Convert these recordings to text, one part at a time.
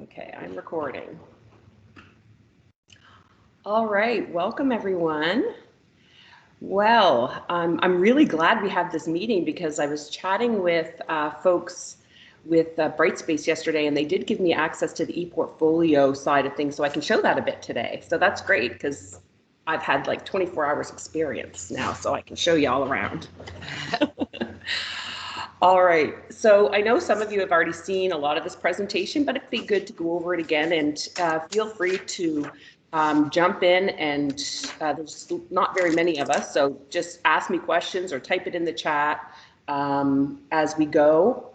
Okay, I'm recording. All right, welcome everyone. Well, I'm really glad we have this meeting because I was chatting with folks with Brightspace yesterday, and they did give me access to the ePortfolio side of things, so I can show that a bit today. So that's great because I've had like 24 hours experience now, so I can show you all around. All right, so I know some of you have already seen a lot of this presentation, but it'd be good to go over it again, and feel free to jump in, and there's not very many of us, so just ask me questions or type it in the chat as we go,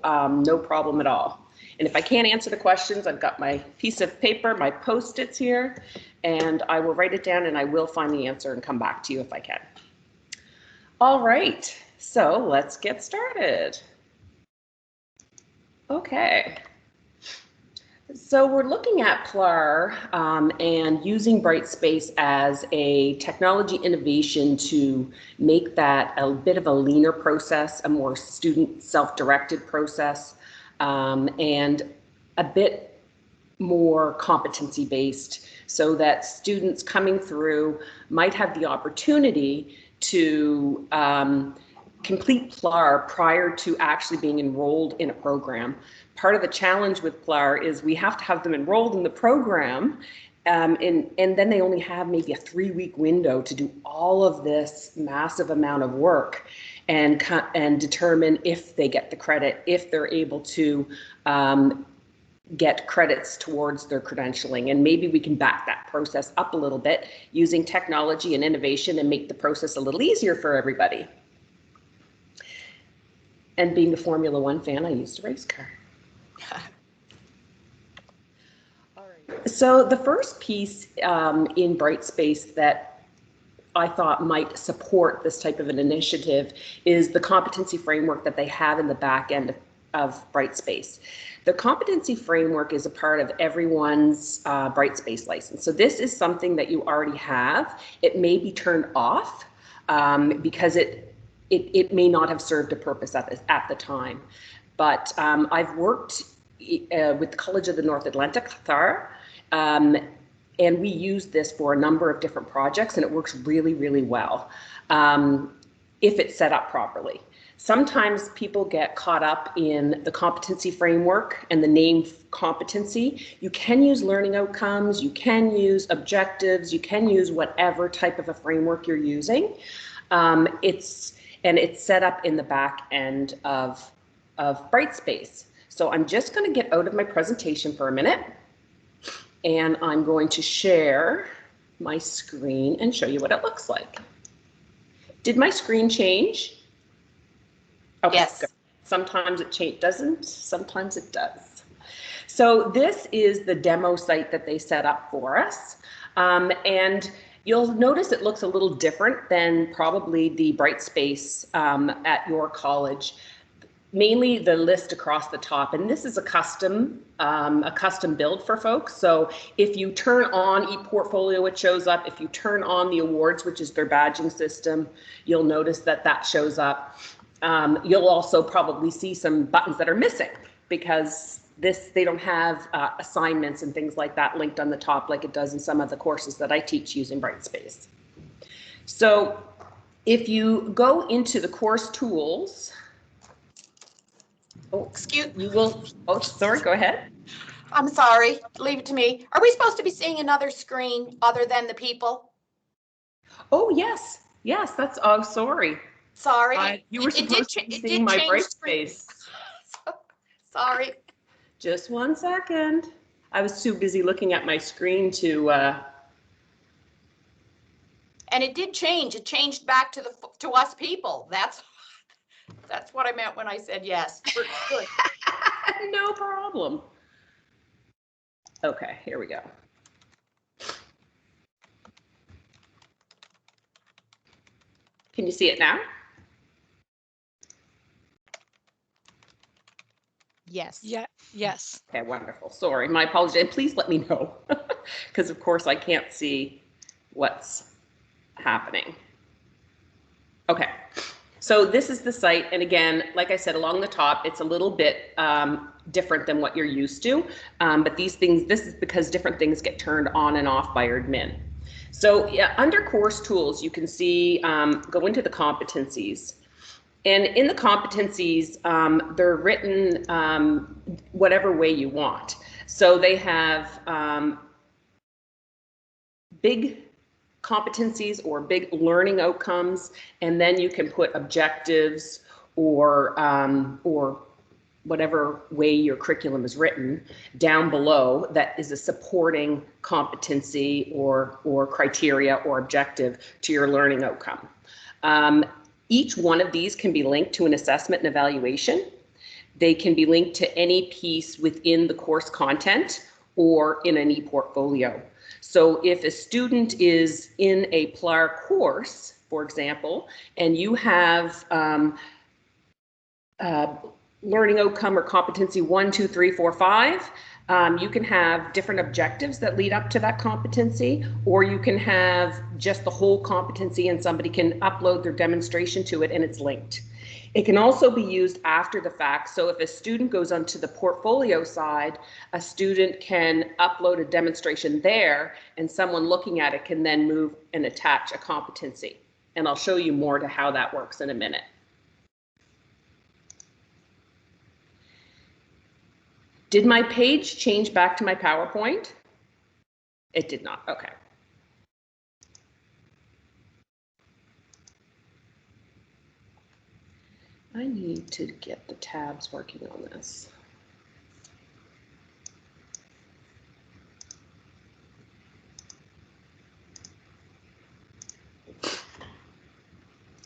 no problem at all. And if I can't answer the questions, I've got my piece of paper, my Post-its here, and I will write it down and I will find the answer and come back to you if I can. All right, so let's get started. Okay. So we're looking at PLAR and using Brightspace as a technology innovation to make that a bit of a leaner process, a more student self-directed process, and a bit more competency-based so that students coming through might have the opportunity to complete PLAR prior to actually being enrolled in a program. Part of the challenge with PLAR is we have to have them enrolled in the program, and then they only have maybe a 3-week window to do all of this massive amount of work and determine if they get the credit, if they're able to get credits towards their credentialing. And maybe we can back that process up a little bit using technology and innovation and make the process a little easier for everybody. And being a Formula One fan, I used a race car. All right. So the first piece in Brightspace that I thought might support this type of an initiative is the competency framework that they have in the back end of Brightspace. The competency framework is a part of everyone's Brightspace license. So this is something that you already have. It may be turned off because it may not have served a purpose at the time. But I've worked with the College of the North Atlantic, CAR, and we use this for a number of different projects, and it works really, really well if it's set up properly. Sometimes people get caught up in the competency framework and the name competency. You can use learning outcomes, you can use objectives, you can use whatever type of a framework you're using. It's set up in the back end of Brightspace. So I'm just going to get out of my presentation for a minute, and I'm going to share my screen and show you what it looks like. Did my screen change? Okay, yes. Good. Sometimes it doesn't, sometimes it does. So this is the demo site that they set up for us. And you'll notice it looks a little different than probably the Brightspace at your college. Mainly the list across the top, and this is a custom build for folks. So if you turn on ePortfolio, it shows up. If you turn on the awards, which is their badging system, you'll notice that shows up. You'll also probably see some buttons that are missing because they don't have assignments and things like that linked on the top like it does in some of the courses that I teach using Brightspace. So if you go into the course tools, sorry, go ahead. I'm sorry, leave it to me. Are we supposed to be seeing another screen other than the people? Oh, yes, that's, sorry. Sorry. You were supposed to be seeing my Brightspace. Sorry. Just 1 second. I was too busy looking at my screen to. And it did change. It changed back to us people. That's what I meant when I said yes. We're good. No problem. Okay, here we go. Can you see it now? Yes. Yeah. Yes. Okay, wonderful. Sorry, my apologies. And please let me know, because of course I can't see what's happening. Okay, So this is the site, and again, like I said, along the top, it's a little bit different than what you're used to, but these things, this is because different things get turned on and off by your admin. So yeah, under course tools, you can see, go into the competencies. And in the competencies, they're written whatever way you want. So they have big competencies or big learning outcomes, and then you can put objectives or whatever way your curriculum is written down below that is a supporting competency or criteria or objective to your learning outcome. Each one of these can be linked to an assessment and evaluation. They can be linked to any piece within the course content or in an e-portfolio. So if a student is in a PLAR course, for example, and you have learning outcome or competency 1, 2, 3, 4, 5, you can have different objectives that lead up to that competency, or you can have just the whole competency and somebody can upload their demonstration to it and it's linked. It can also be used after the fact. So if a student goes onto the portfolio side, a student can upload a demonstration there and someone looking at it can then move and attach a competency. And I'll show you more to how that works in a minute. Did my page change back to my PowerPoint? It did not. Okay. I need to get the tabs working on this.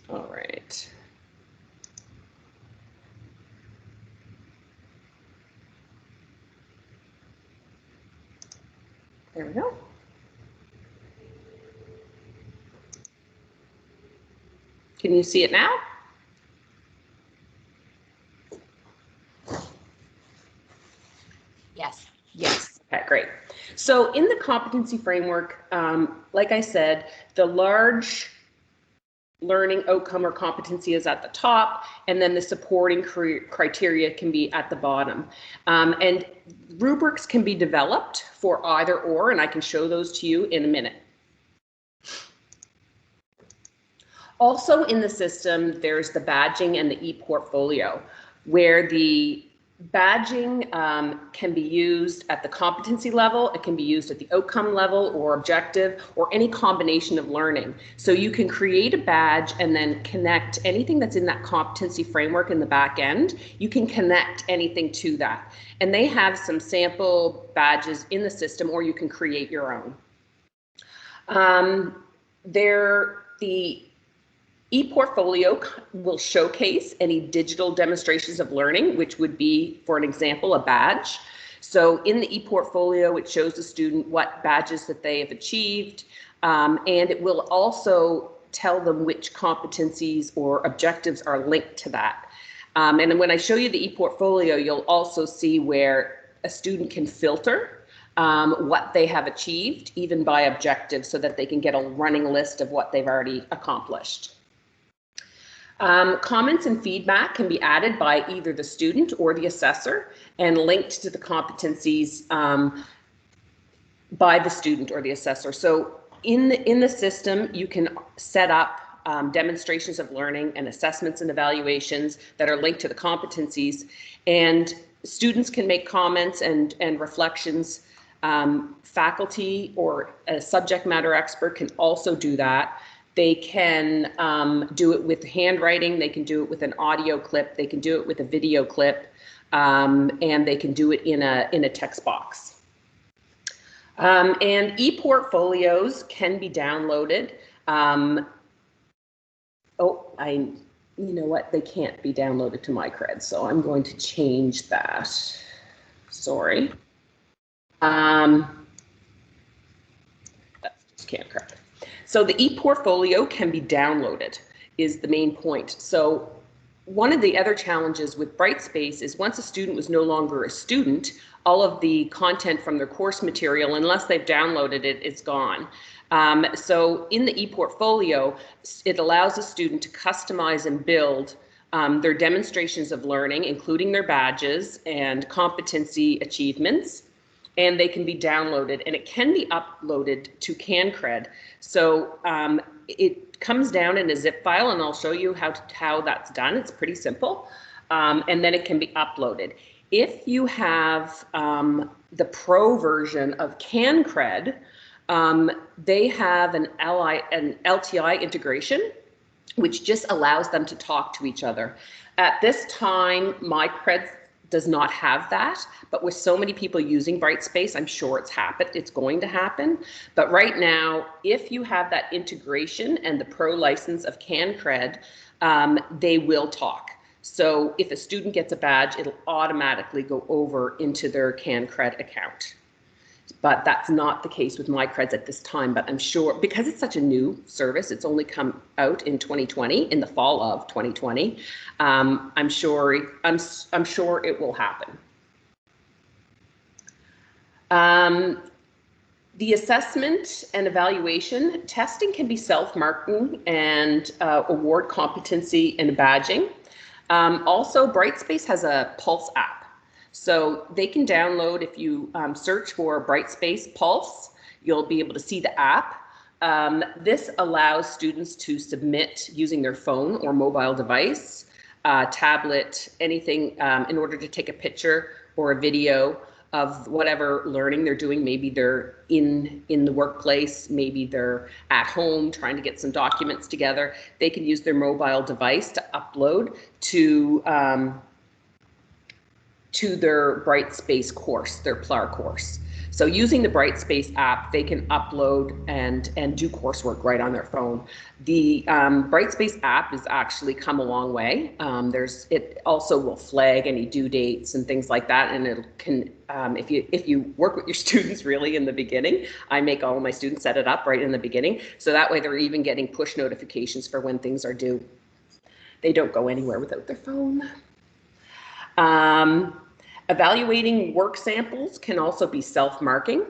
All right. There we go. Can you see it now? Yes. Yes. Okay, great. So in the competency framework, like I said, the large learning outcome or competency is at the top, and then the supporting criteria can be at the bottom. And rubrics can be developed for either or, and I can show those to you in a minute. Also in the system, there's the badging and the e-portfolio, where the badging can be used at the competency level, it can be used at the outcome level or objective, or any combination of learning. So you can create a badge and then connect anything that's in that competency framework in the back end. You can connect anything to that. And they have some sample badges in the system, or you can create your own. The e-portfolio will showcase any digital demonstrations of learning, which would be, for an example, a badge. So in the e-portfolio, it shows the student what badges that they have achieved, and it will also tell them which competencies or objectives are linked to that. And when I show you the e-portfolio, you'll also see where a student can filter what they have achieved, even by objective, so that they can get a running list of what they've already accomplished. Comments and feedback can be added by either the student or the assessor and linked to the competencies by the student or the assessor. So in the system, you can set up demonstrations of learning and assessments and evaluations that are linked to the competencies, and students can make comments and reflections. Faculty or a subject matter expert can also do that. They can do it with handwriting, they can do it with an audio clip, they can do it with a video clip, and they can do it in a text box. And e-portfolios can be downloaded. You know what, they can't be downloaded to MyCred, so I'm going to change that. Sorry. That's just can't correct. So the e-portfolio can be downloaded is the main point. So one of the other challenges with Brightspace is once a student was no longer a student, all of the content from their course material, unless they've downloaded it, is gone. So in the ePortfolio, it allows a student to customize and build their demonstrations of learning, including their badges and competency achievements, and they can be downloaded, and it can be uploaded to CanCred. So it comes down in a zip file, and I'll show you how that's done. It's pretty simple, and then it can be uploaded. If you have the pro version of CanCred, they have an LTI integration, which just allows them to talk to each other. At this time, MyCred does not have that, but with so many people using Brightspace, I'm sure it's going to happen. But right now, if you have that integration and the pro license of CanCred, they will talk. So if a student gets a badge, it'll automatically go over into their CanCred account. But that's not the case with MyCreds at this time. But I'm sure, because it's such a new service, it's only come out in 2020, in the fall of 2020. I'm sure it will happen. The assessment and evaluation testing can be self-marking and award competency and badging. Also, Brightspace has a Pulse app. So they can download, if you search for Brightspace Pulse, you'll be able to see the app. This allows students to submit using their phone or mobile device, tablet, anything, in order to take a picture or a video of whatever learning they're doing. Maybe they're in the workplace, maybe they're at home trying to get some documents together. They can use their mobile device to upload to their Brightspace course, their PLAR course. So using the Brightspace app, they can upload and do coursework right on their phone. The Brightspace app has actually come a long way. It also will flag any due dates and things like that, and it can, if you work with your students really in the beginning, I make all of my students set it up right in the beginning, so that way they're even getting push notifications for when things are due. They don't go anywhere without their phone. Evaluating work samples can also be self-marking.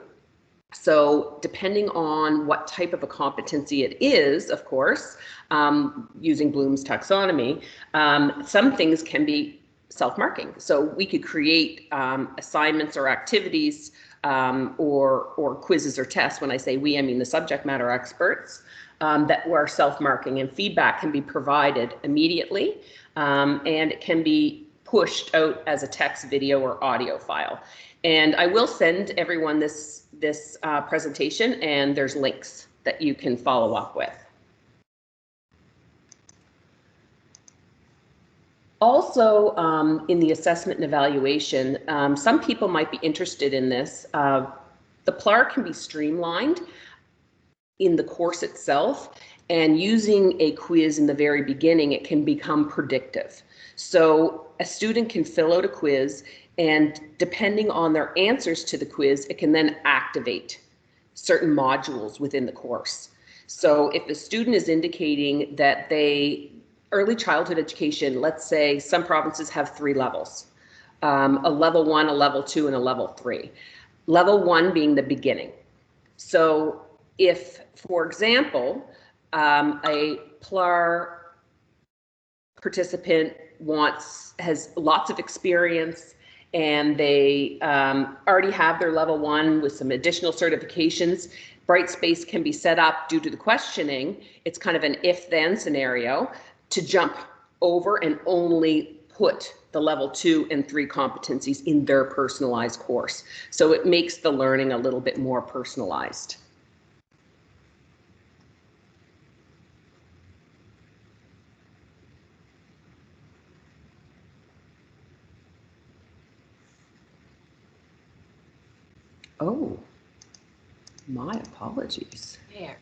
So depending on what type of a competency it is, of course, using Bloom's taxonomy, some things can be self-marking. So we could create assignments or activities or quizzes or tests. When I say we, I mean the subject matter experts, that were self-marking, and feedback can be provided immediately, and it can be pushed out as a text, video, or audio file. And I will send everyone this presentation, and there's links that you can follow up with. Also, in the assessment and evaluation, some people might be interested in this. The PLAR can be streamlined in the course itself, and using a quiz in the very beginning, it can become predictive. So a student can fill out a quiz, and depending on their answers to the quiz, it can then activate certain modules within the course. So if the student is indicating that early childhood education, let's say some provinces have 3 levels, a level 1, a level 2, and a level 3. Level 1 being the beginning. So if, for example, a PLAR participant has lots of experience, and they already have their level 1 with some additional certifications, Brightspace can be set up due to the questioning. It's kind of an if-then scenario to jump over and only put the level 2 and 3 competencies in their personalized course. So it makes the learning a little bit more personalized. Oh, my apologies. There.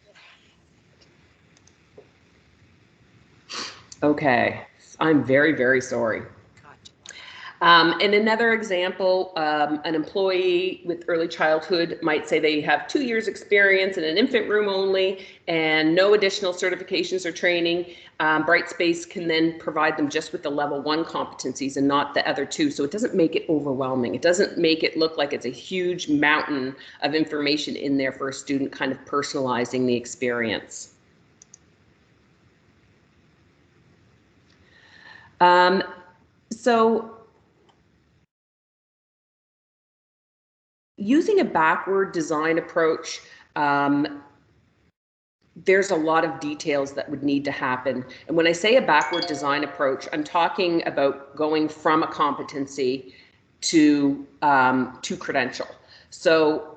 Okay, I'm very, very sorry. Gotcha. And another example, an employee with early childhood might say they have 2 years experience in an infant room only and no additional certifications or training. Brightspace can then provide them just with the level 1 competencies and not the other 2. So it doesn't make it overwhelming. It doesn't make it look like it's a huge mountain of information in there for a student, kind of personalizing the experience. So using a backward design approach, there's a lot of details that would need to happen. And when I say a backward design approach, I'm talking about going from a competency to credential. So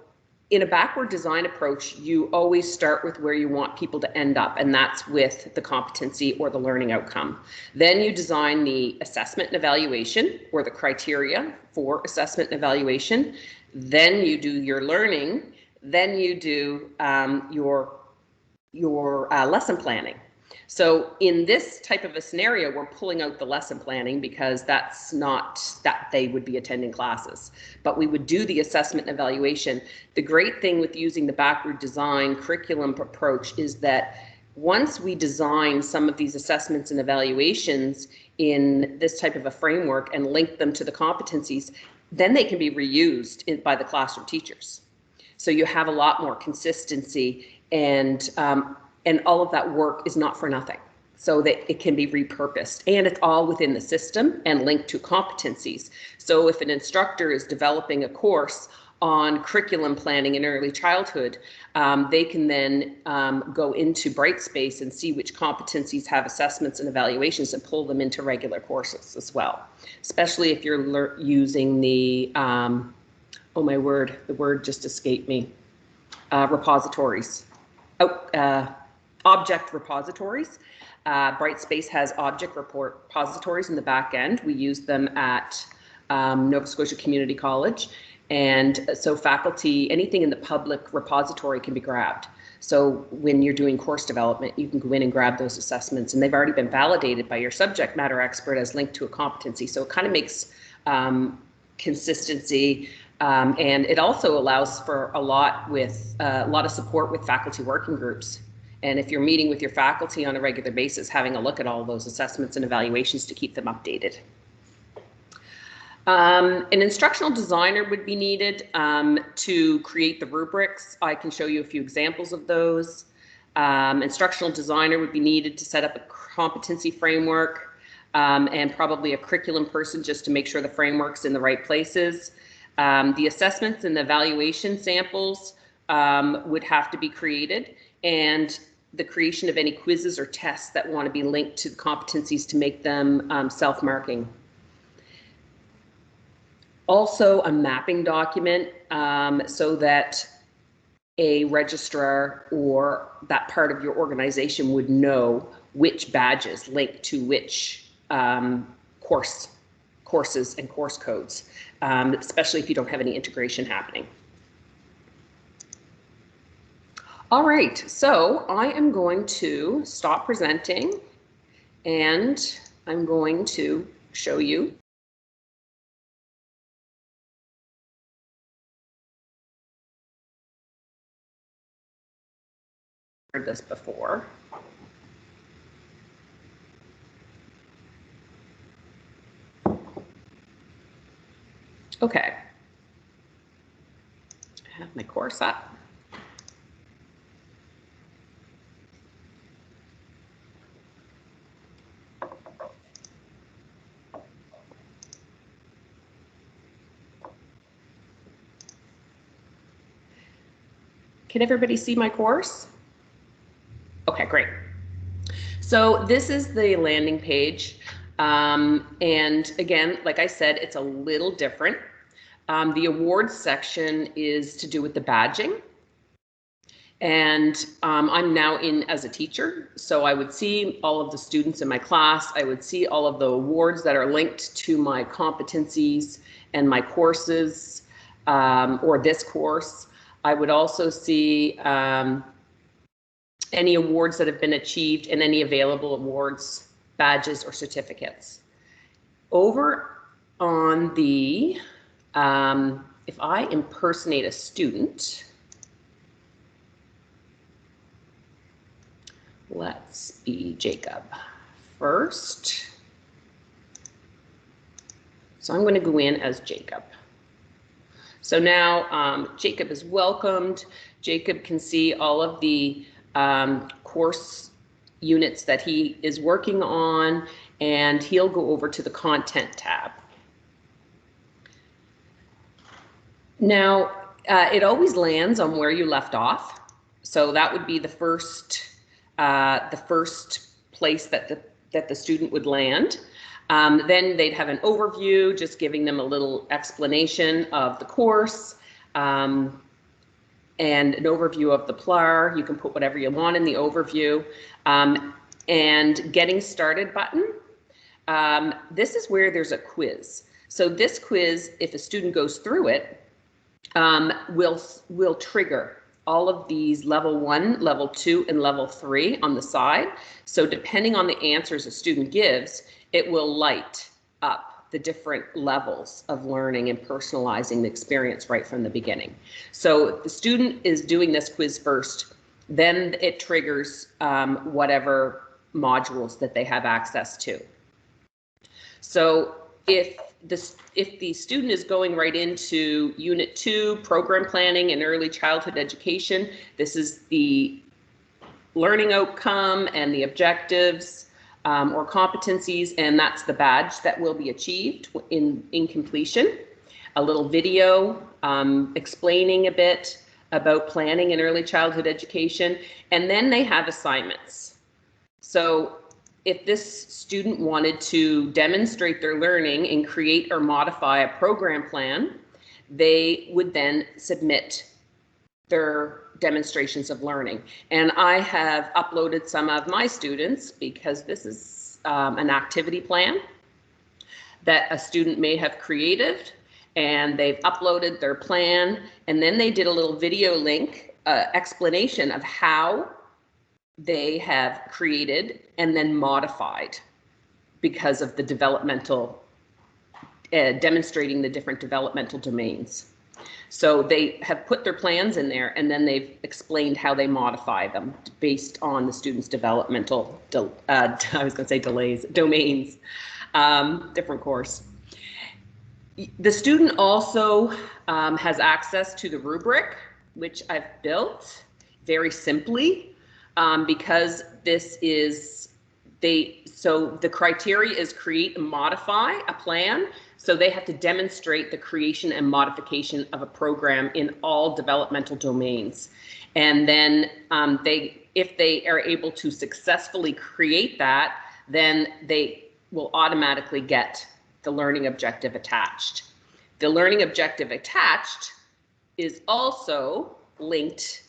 in a backward design approach, you always start with where you want people to end up, and that's with the competency or the learning outcome. Then you design the assessment and evaluation, or the criteria for assessment and evaluation. Then you do your learning. Then you do your lesson planning. So in this type of a scenario, we're pulling out the lesson planning because that's not that they would be attending classes, but we would do the assessment and evaluation. The great thing with using the backward design curriculum approach is that once we design some of these assessments and evaluations in this type of a framework and link them to the competencies, then they can be reused by the classroom teachers. So you have a lot more consistency, and all of that work is not for nothing, so that it can be repurposed, and it's all within the system and linked to competencies. So if an instructor is developing a course on curriculum planning in early childhood, they can then go into Brightspace and see which competencies have assessments and evaluations and pull them into regular courses as well, especially if you're using the, oh my word, the word just escaped me, repositories. Object repositories. Brightspace has object repositories in the back end. We use them at Nova Scotia Community College. And so faculty, anything in the public repository can be grabbed. So when you're doing course development, you can go in and grab those assessments, and they've already been validated by your subject matter expert as linked to a competency. So it kind of makes consistency, and it also allows for a lot of support with faculty working groups. And if you're meeting with your faculty on a regular basis, having a look at all those assessments and evaluations to keep them updated. An instructional designer would be needed to create the rubrics. I can show you a few examples of those. Instructional designer would be needed to set up a competency framework, and probably a curriculum person just to make sure the framework's in the right places. The assessments and the evaluation samples would have to be created, and the creation of any quizzes or tests that want to be linked to the competencies to make them self-marking. Also a mapping document so that a registrar or that part of your organization would know which badges link to which courses and course codes, especially if you don't have any integration happening. All right, so I am going to stop presenting, and I'm going to show you this before. Okay, I have my course up. Can everybody see my course? Okay, great. So this is the landing page. And again, like I said, it's a little different. The awards section is to do with the badging. And I'm now in as a teacher, so I would see all of the students in my class. I would see all of the awards that are linked to my competencies and my courses, or this course. I would also see any awards that have been achieved and any available awards, badges, or certificates. Over on the, if I impersonate a student, let's be Jacob first. So I'm going to go in as Jacob. So now Jacob is welcomed. Jacob can see all of the course units that he is working on, and he'll go over to the content tab. Now, it always lands on where you left off. So that would be the first place that the student would land. Then they'd have an overview, just giving them a little explanation of the course, and an overview of the PLAR. You can put whatever you want in the overview, and getting started button. This is where there's a quiz. So this quiz, if a student goes through it, will trigger all of these level 1, level 2, and level 3 on the side. So depending on the answers a student gives, it will light up the different levels of learning and personalizing the experience right from the beginning. So the student is doing this quiz first, then it triggers whatever modules that they have access to. So if the student is going right into Unit 2, Program Planning and Early Childhood Education, this is the learning outcome and the objectives or competencies, and that's the badge that will be achieved in completion. A little video explaining a bit about planning and early childhood education, and then they have assignments. So if this student wanted to demonstrate their learning and create or modify a program plan, they would then submit their demonstrations of learning. And I have uploaded some of my students because this is an activity plan that a student may have created, and they've uploaded their plan, and then they did a little video link explanation of how they have created and then modified because of the developmental, demonstrating the different developmental domains. So they have put their plans in there, and then they've explained how they modify them based on the student's developmental, I was going to say domains, different course. The student also has access to the rubric, which I've built very simply. Because this is, so the criteria is create and modify a plan. So they have to demonstrate the creation and modification of a program in all developmental domains. And then if they are able to successfully create that, then they will automatically get the learning objective attached. The learning objective attached is also linked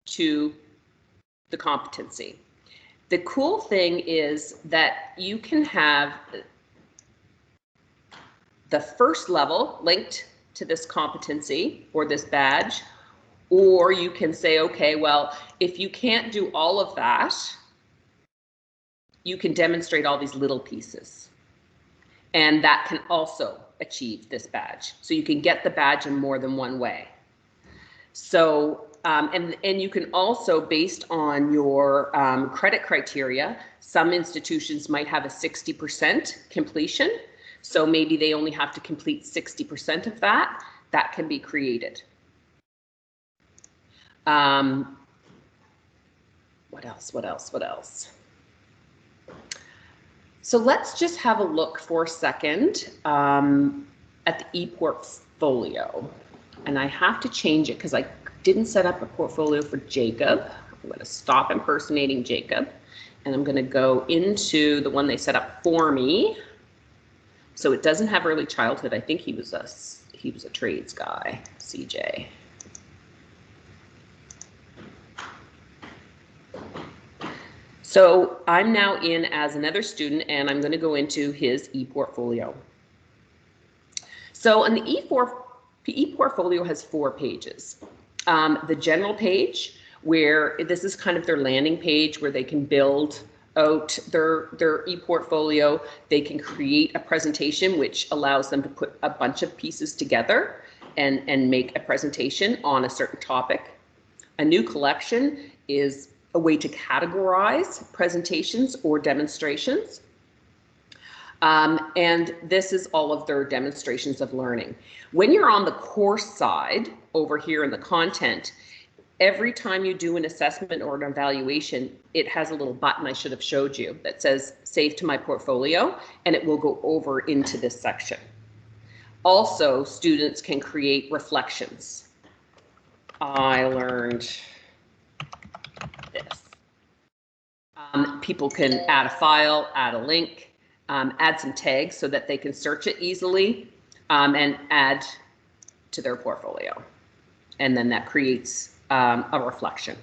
to the competency. The cool thing is that you can have the first level linked to this competency or this badge, or you can say, okay, well, if you can't do all of that, you can demonstrate all these little pieces. And that can also achieve this badge. So you can get the badge in more than one way. So and you can also, based on your credit criteria, some institutions might have a 60% completion. So maybe they only have to complete 60% of that. That can be created. What else? So let's just have a look for a second at the ePortfolio. And I have to change it because I didn't set up a portfolio for Jacob. I'm going to stop impersonating Jacob, and I'm going to go into the one they set up for me. So it doesn't have early childhood. I think he was a trades guy, CJ. So I'm now in as another student, and I'm going to go into his ePortfolio. So on the ePortfolio has 4 pages. The general page, where this is kind of their landing page where they can build out their e-portfolio, they can create a presentation which allows them to put a bunch of pieces together and make a presentation on a certain topic. A new collection is a way to categorize presentations or demonstrations. And this is all of their demonstrations of learning. When you're on the course side, over here in the content, every time you do an assessment or an evaluation, it has a little button I should have showed you that says Save to My Portfolio, and it will go over into this section. Also, students can create reflections. I learned this. People can add a file, add a link, add some tags so that they can search it easily, and add to their portfolio. And then that creates a reflection.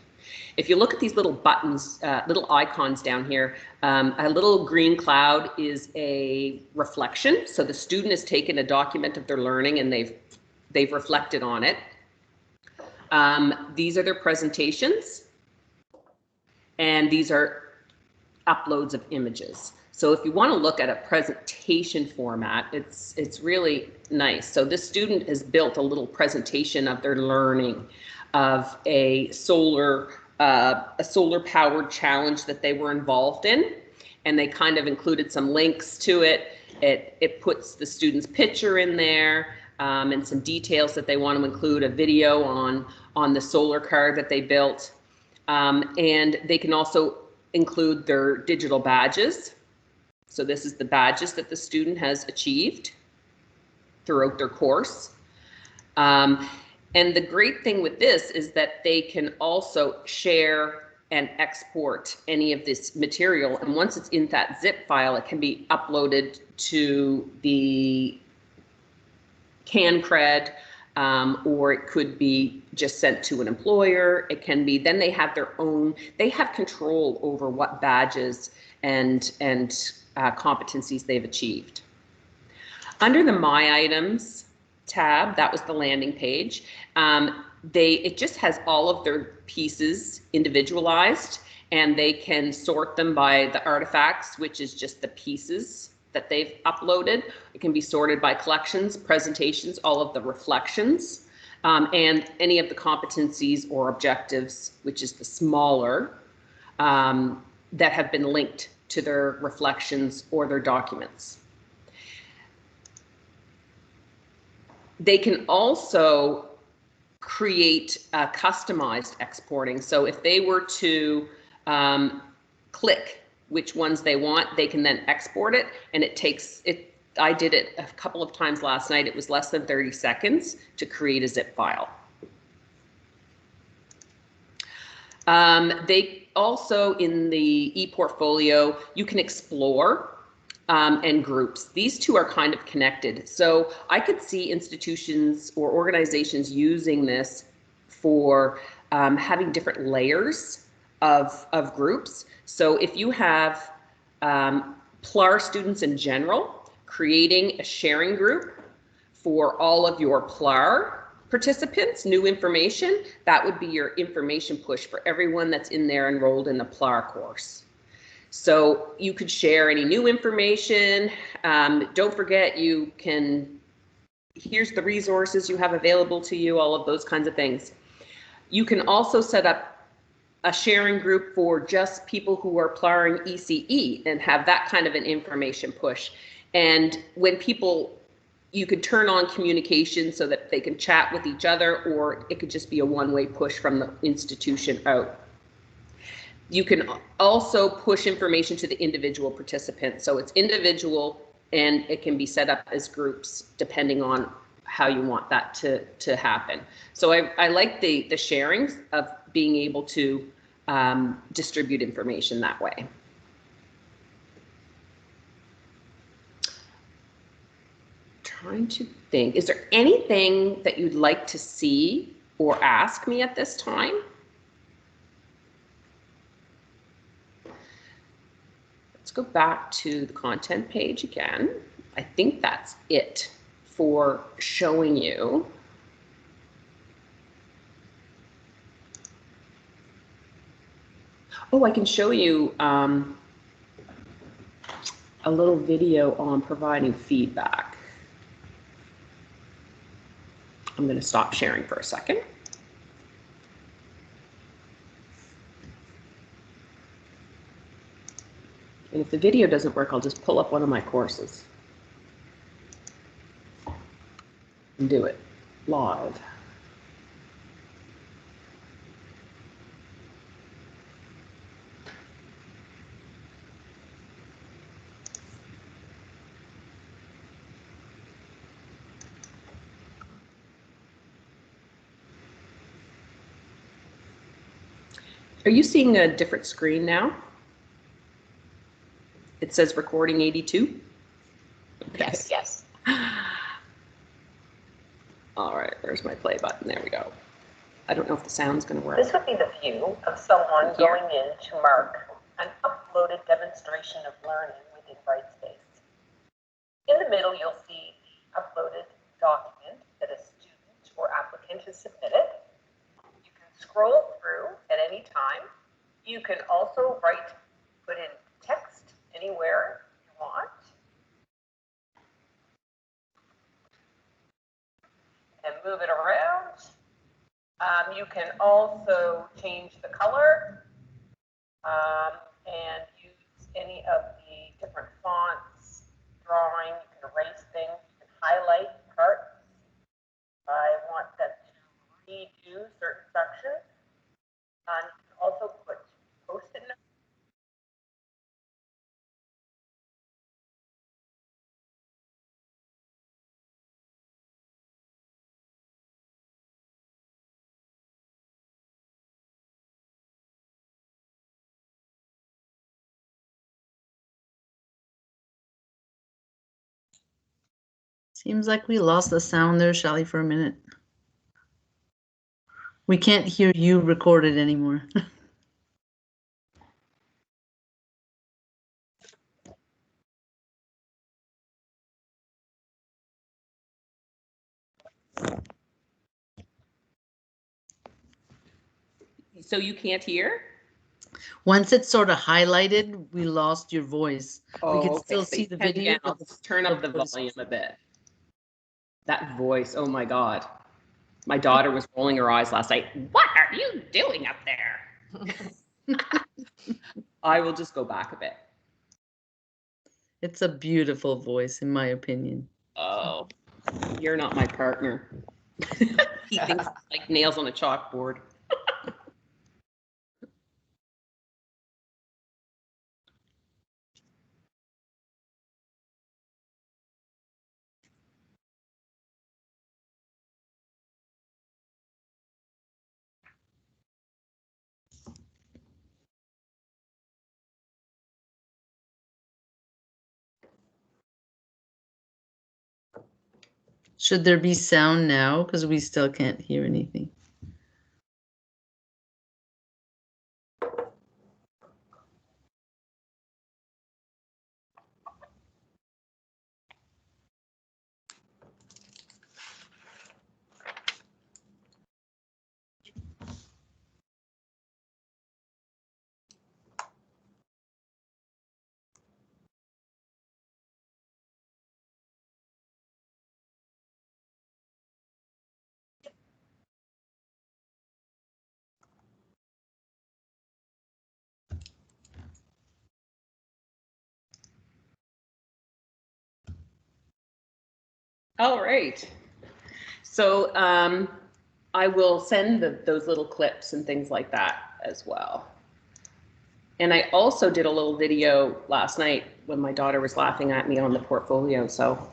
If you look at these little buttons, little icons down here, a little green cloud is a reflection. So the student has taken a document of their learning and they've reflected on it. These are their presentations, and these are uploads of images. So if you want to look at a presentation format, it's really nice. So this student has built a little presentation of their learning of a solar powered challenge that they were involved in, and they kind of included some links to it. It puts the student's picture in there, and some details that they want to include, a video on the solar car that they built, and they can also include their digital badges. So this is the badges that the student has achieved throughout their course. And the great thing with this is that they can also share and export any of this material. And once it's in that zip file, it can be uploaded to the CanCred, or it could be just sent to an employer. It can be, then they have their own, they have control over what badges and competencies they've achieved. Under the My Items tab, that was the landing page. It just has all of their pieces individualized, and they can sort them by the artifacts, which is just the pieces that they've uploaded. It can be sorted by collections, presentations, all of the reflections, and any of the competencies or objectives, which is the smaller, that have been linked to their reflections or their documents. They can also create customized exporting. So if they were to click which ones they want, they can then export it, and it takes it. I did it a couple of times last night. It was less than 30 seconds to create a zip file. They also, in the ePortfolio, you can explore and groups. These two are kind of connected. So I could see institutions or organizations using this for having different layers of groups. So if you have PLAR students in general, creating a sharing group for all of your PLAR participants, new information, that would be your information push for everyone that's in there enrolled in the PLAR course. So you could share any new information. Don't forget, you can, here's the resources you have available to you, all of those kinds of things. You can also set up a sharing group for just people who are PLARing ECE and have that kind of an information push. And when people, you could turn on communication so that they can chat with each other, or it could just be a one-way push from the institution out. You can also push information to the individual participants. So it's individual, and it can be set up as groups depending on how you want that to happen. So I like the sharing of being able to distribute information that way. Trying to think, is there anything that you'd like to see or ask me at this time? Let's go back to the content page again. I think that's it for showing you. Oh, I can show you a little video on providing feedback. I'm going to stop sharing for a second. And if the video doesn't work, I'll just pull up one of my courses and do it live. Are you seeing a different screen now? It says recording 82. Okay. Yes, yes. All right, there's my play button. There we go. I don't know if the sound's going to work. This would be the view of someone going in to mark an uploaded demonstration of learning within Brightspace. In the middle, you'll see the uploaded document that a student or applicant has submitted. You can scroll through at any time. You can also put in text anywhere you want. And move it around. You can also change the color and use any of the different fonts, drawing. You can erase things, you can highlight parts. I want them to redo certain sections. And you can also put post-it notes. Seems like we lost the sound there, Shelley, for a minute. We can't hear you recorded anymore. So you can't hear? Once it's sort of highlighted, we lost your voice. Oh, we can okay. still So see you the can, video. yeah, I'll just turn up the volume a bit. That voice, oh my God. My daughter was rolling her eyes last night. What are you doing up there? I will just go back a bit. It's a beautiful voice, in my opinion. Oh, you're not my partner. He thinks it's like nails on a chalkboard. Should there be sound now? Because we still can't hear anything. All right. So I will send those little clips and things like that as well. And I also did a little video last night when my daughter was laughing at me on the portfolio. So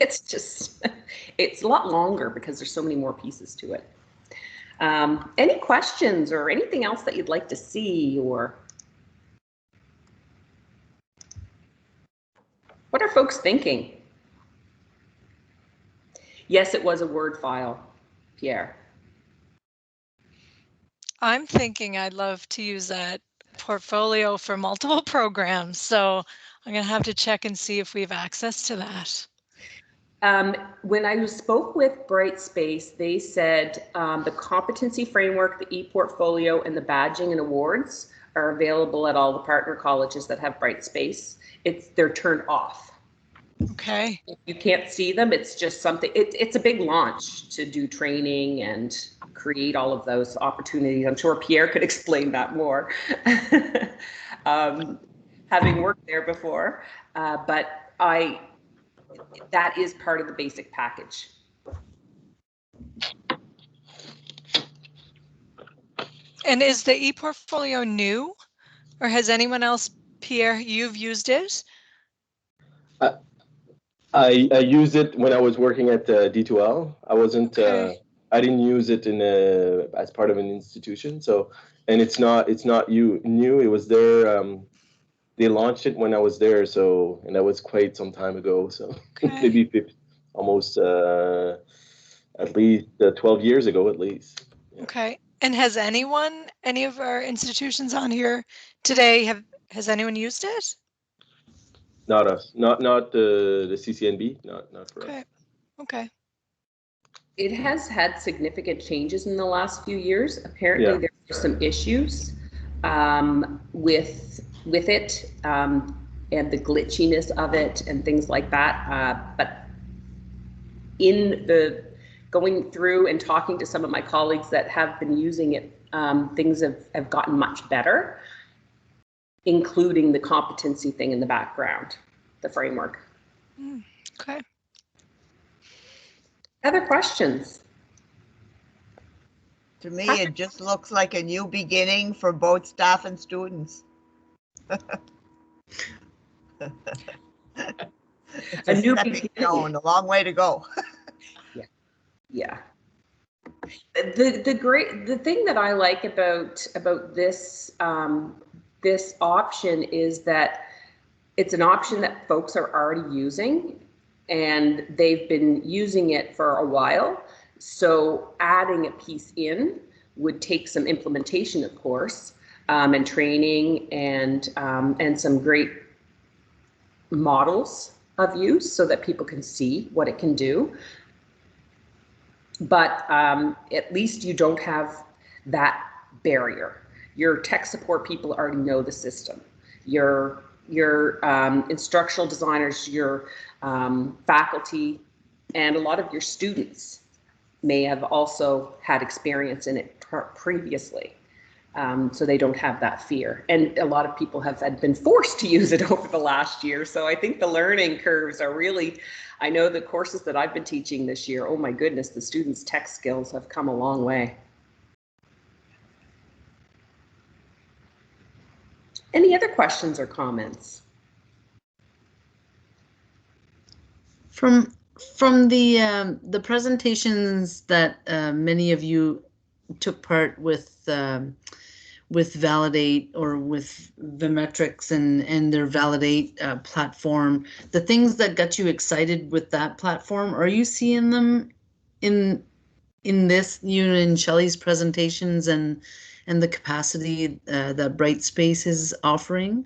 it's a lot longer because there's so many more pieces to it. Any questions or anything else that you'd like to see, or what are folks thinking? Yes, it was a Word file, Pierre. I'm thinking I'd love to use that portfolio for multiple programs. So I'm going to have to check and see if we have access to that. When I spoke with Brightspace, they said the competency framework, the e-portfolio, and the badging and awards are available at all the partner colleges that have Brightspace. They're turned off. Okay. If you can't see them, it's just something, it's a big launch to do training and create all of those opportunities. I'm sure Pierre could explain that more, having worked there before, but that is part of the basic package. And is the ePortfolio new, or has anyone else, Pierre, you've used it? I used it when I was working at D2L. I wasn't. Okay. I didn't use it as part of an institution. So, and it's not new. It was there. They launched it when I was there. So, and that was quite some time ago. So Okay. maybe 50, almost at least 12 years ago, at least. Yeah. Okay. And has any of our institutions on here today, has anyone used it? Not us. Not the CCNB. Not for Okay. us. Okay. It has had significant changes in the last few years. Apparently, Yeah. there were some issues with it and the glitchiness of it and things like that. But in the going through and talking to some of my colleagues that have been using it, things have gotten much better, including the competency thing in the background, the framework. Okay. Other questions? To me, it just looks like a new beginning for both staff and students. It's A new stepping beginning. stone, a long way to go. Yeah. The thing that I like about this this option is that it's an option that folks are already using, and they've been using it for a while. So adding a piece in would take some implementation, of course, and training and some great models of use so that people can see what it can do. But at least you don't have that barrier. Your tech support people already know the system. Your instructional designers, your faculty, and a lot of your students may have also had experience in it previously. So they don't have that fear. And a lot of people have been forced to use it over the last year. So I think the learning curves are really, I know the courses that I've been teaching this year, oh my goodness, the students' tech skills have come a long way. Any other questions or comments? From the presentations that many of you took part with Validate or with the metrics and their Validate platform, the things that got you excited with that platform, are you seeing them in this, in Shelley's presentations and the capacity that Brightspace is offering?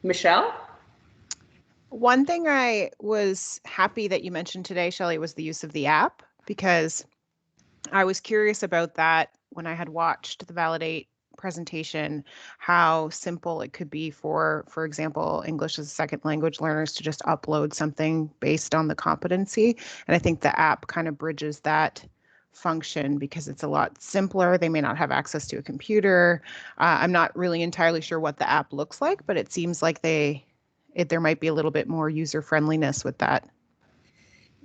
Michelle? One thing I was happy that you mentioned today, Shelley, was the use of the app, because I was curious about that when I had watched the Validate presentation, how simple it could be for example, English as a second language learners to just upload something based on the competency. And I think the app kind of bridges that function because it's a lot simpler. They may not have access to a computer. I'm not really entirely sure what the app looks like, but it seems like there might be a little bit more user friendliness with that.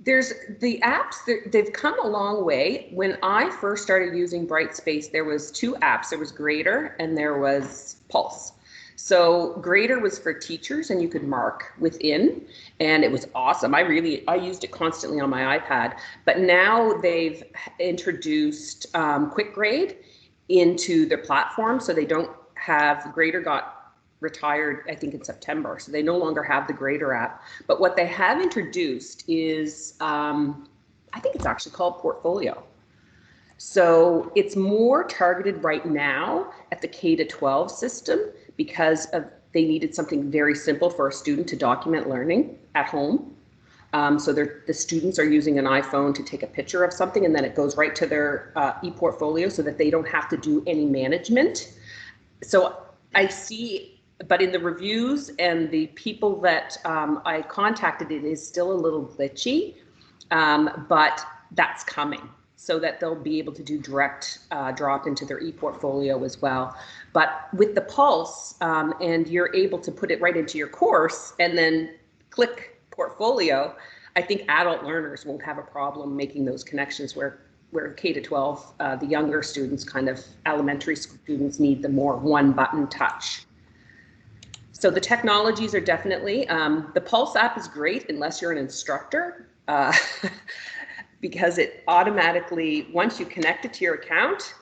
There's the apps, they've come a long way. When I first started using Brightspace, there was two apps. There was Grader and there was Pulse. So Grader was for teachers and you could mark within, and it was awesome. I used it constantly on my iPad, but now they've introduced Quick Grade into their platform. So they don't have, Grader got retired, I think in September, so they no longer have the Grader app. But what they have introduced is, I think it's actually called Portfolio. So it's more targeted right now at the K-12 system because they needed something very simple for a student to document learning at home. So the students are using an iPhone to take a picture of something, and then it goes right to their e-portfolio so that they don't have to do any management. So I see, but in the reviews and the people that I contacted, it is still a little glitchy, but that's coming so that they'll be able to do direct drop into their e-portfolio as well. But with the Pulse, and you're able to put it right into your course and then click portfolio, I think adult learners won't have a problem making those connections where K to 12, the younger students, kind of elementary students, need the more one button touch. So the technologies are definitely, the Pulse app is great unless you're an instructor, because it automatically, once you connect it to your account,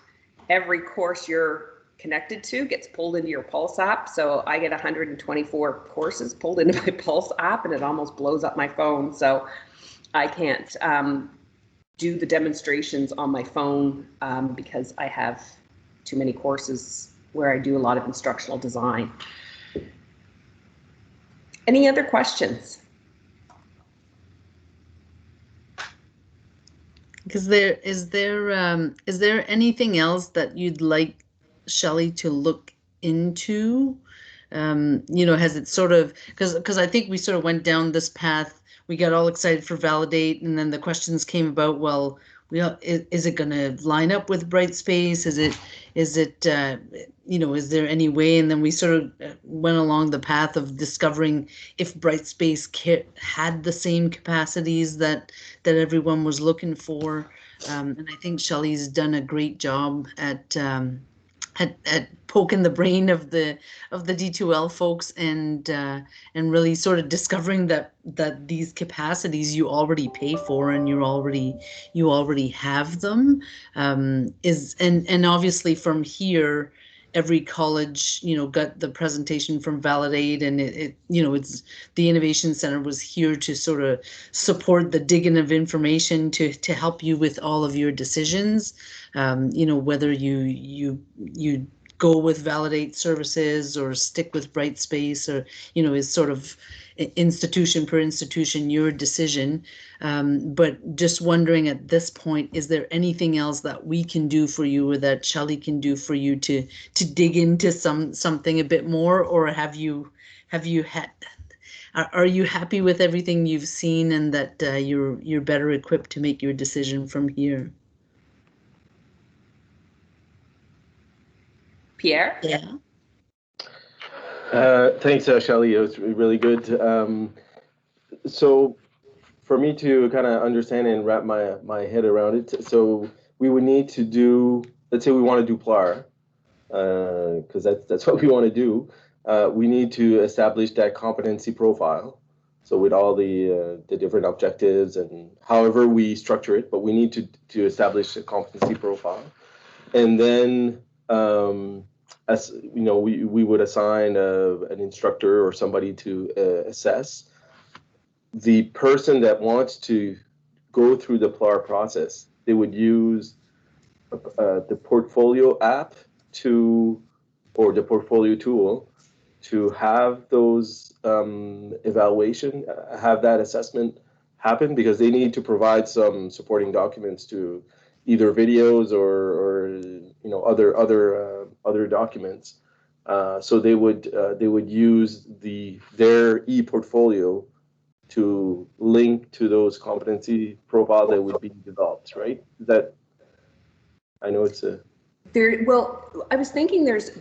every course you're connected to gets pulled into your Pulse app. So I get 124 courses pulled into my Pulse app, and it almost blows up my phone. So I can't do the demonstrations on my phone because I have too many courses where I do a lot of instructional design. Any other questions? Is there anything else that you'd like Shelley to look into? Has it sort of, because I think we sort of went down this path. We got all excited for Validate, and then the questions came about, well, is it going to line up with Brightspace? Is there any way? And then we sort of went along the path of discovering if Brightspace had the same capacities that everyone was looking for. And I think Shelley's done a great job at poking the brain of the D2L folks and really sort of discovering that these capacities you already pay for and you already have them, and obviously from here every college got the presentation from Validate, and it's the Innovation Center was here to sort of support the digging of information to help you with all of your decisions, whether you go with Validate services or stick with Brightspace, or is sort of institution per institution your decision. But just wondering at this point, is there anything else that we can do for you or that Shelley can do for you to dig into something a bit more, or are you happy with everything you've seen and that you're better equipped to make your decision from here? Pierre? Yeah. Thanks, Shelley. It was really good. So for me to kind of understand and wrap my head around it, so we would need to do, let's say we want to do PLAR, because that's what we want to do. We need to establish that competency profile. So with all the different objectives and however we structure it, but we need to establish a competency profile. And then as we would assign an instructor or somebody to assess. The person that wants to go through the PLAR process, they would use the portfolio app or the portfolio tool to have those have that assessment happen, because they need to provide some supporting documents to either videos or other documents. So they would use their e-portfolio to link to those competency profiles that would be developed, right? I know it's a. Well, I was thinking there's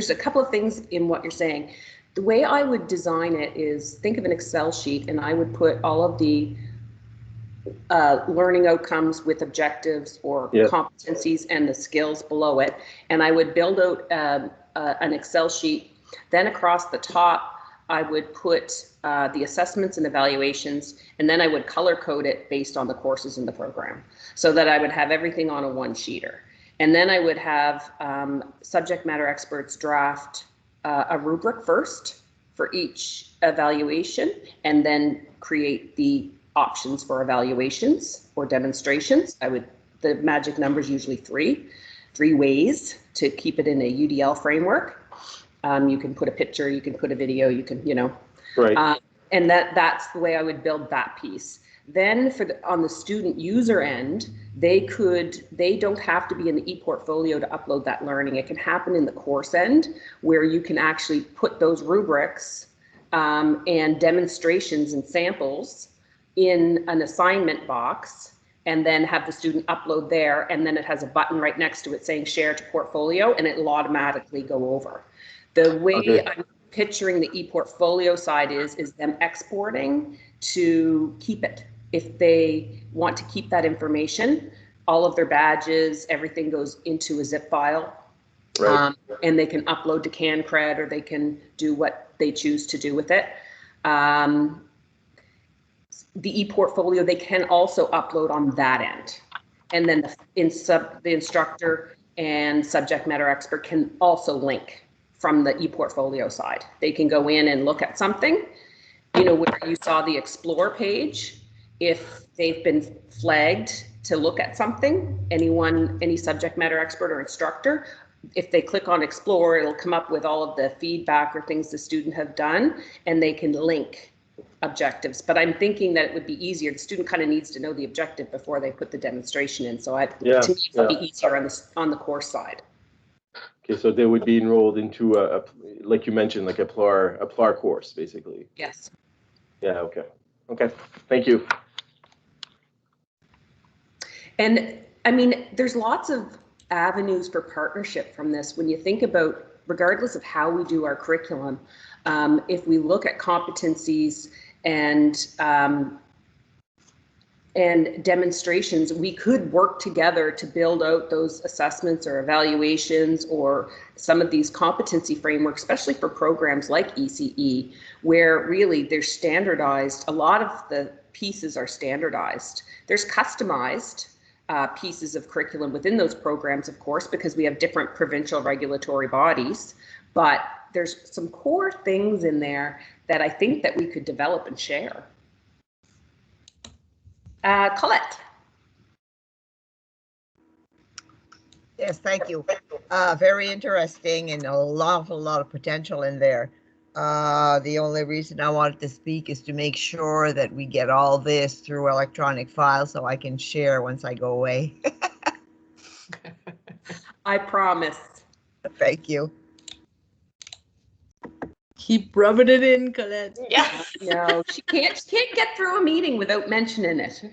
a couple of things in what you're saying. The way I would design it is, think of an Excel sheet, and I would put all of the learning outcomes with objectives or competencies and the skills below it. And I would build out an Excel sheet. Then across the top, I would put the assessments and evaluations, and then I would color code it based on the courses in the program, so that I would have everything on a one-sheeter. And then I would have subject matter experts draft a rubric first for each evaluation, and then create the options for evaluations or demonstrations. The magic number is usually three ways to keep it in a UDL framework. You can put a picture, you can put a video, you can, Right. And that's the way I would build that piece. Then on the student user end, they don't have to be in the ePortfolio to upload that learning. It can happen in the course end, where you can actually put those rubrics and demonstrations and samples in an assignment box, and then have the student upload there, and then it has a button right next to it saying share to portfolio, and it'll automatically go over. The way I'm picturing the ePortfolio side is them exporting to keep it. If they want to keep that information, all of their badges, everything goes into a zip file. Right. And they can upload to CanCred, or they can do what they choose to do with it. The ePortfolio, they can also upload on that end. And then the instructor and subject matter expert can also link from the ePortfolio side. They can go in and look at something, you know, where you saw the explore page. If they've been flagged to look at something, any subject matter expert or instructor, if they click on explore, it'll come up with all of the feedback or things the student have done, and they can link objectives. But I'm thinking that it would be easier. The student kind of needs to know the objective before they put the demonstration in. So to me, it would be easier on the course side. Okay, so they would be enrolled into a like you mentioned, like a PLAR course, basically. Yes. Yeah. Okay. Okay. Thank you. And I mean, there's lots of avenues for partnership from this. When you think about, regardless of how we do our curriculum, if we look at competencies and demonstrations, we could work together to build out those assessments or evaluations or some of these competency frameworks, especially for programs like ECE, where really they're standardized. A lot of the pieces are standardized. There's customized pieces of curriculum within those programs, of course, because we have different provincial regulatory bodies, but there's some core things in there that I think that we could develop and share. Colette. Yes, thank you. Very interesting and a lot of potential in there. The only reason I wanted to speak is to make sure that we get all this through electronic files so I can share once I go away. I promise. Thank you. Keep rubbing it in, Colette. Yeah. No, she can't get through a meeting without mentioning it.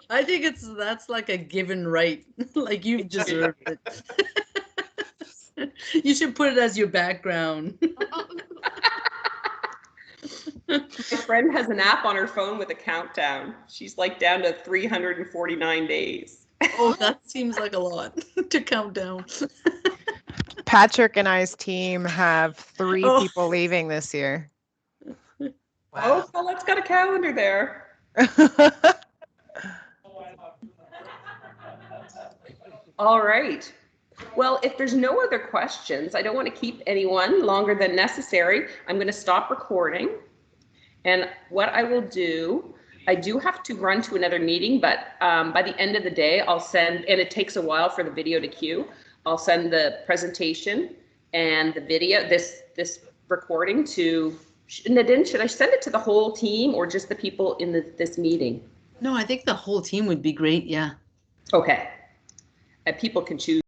I think that's like a given right. Like you've deserved it. You should put it as your background. My friend has an app on her phone with a countdown. She's like down to 349 days. Oh, that seems like a lot to count down. Patrick and I's team have 3 people leaving this year. Oh, Colette's got a calendar there. All right. Well, if there's no other questions, I don't want to keep anyone longer than necessary. I'm going to stop recording. And what I will do, I do have to run to another meeting, but by the end of the day, I'll send, and it takes a while for the video to queue, I'll send the presentation and the video, this recording to, Nadine, should I send it to the whole team or just the people in this meeting? No, I think the whole team would be great. Yeah. Okay. And people can choose.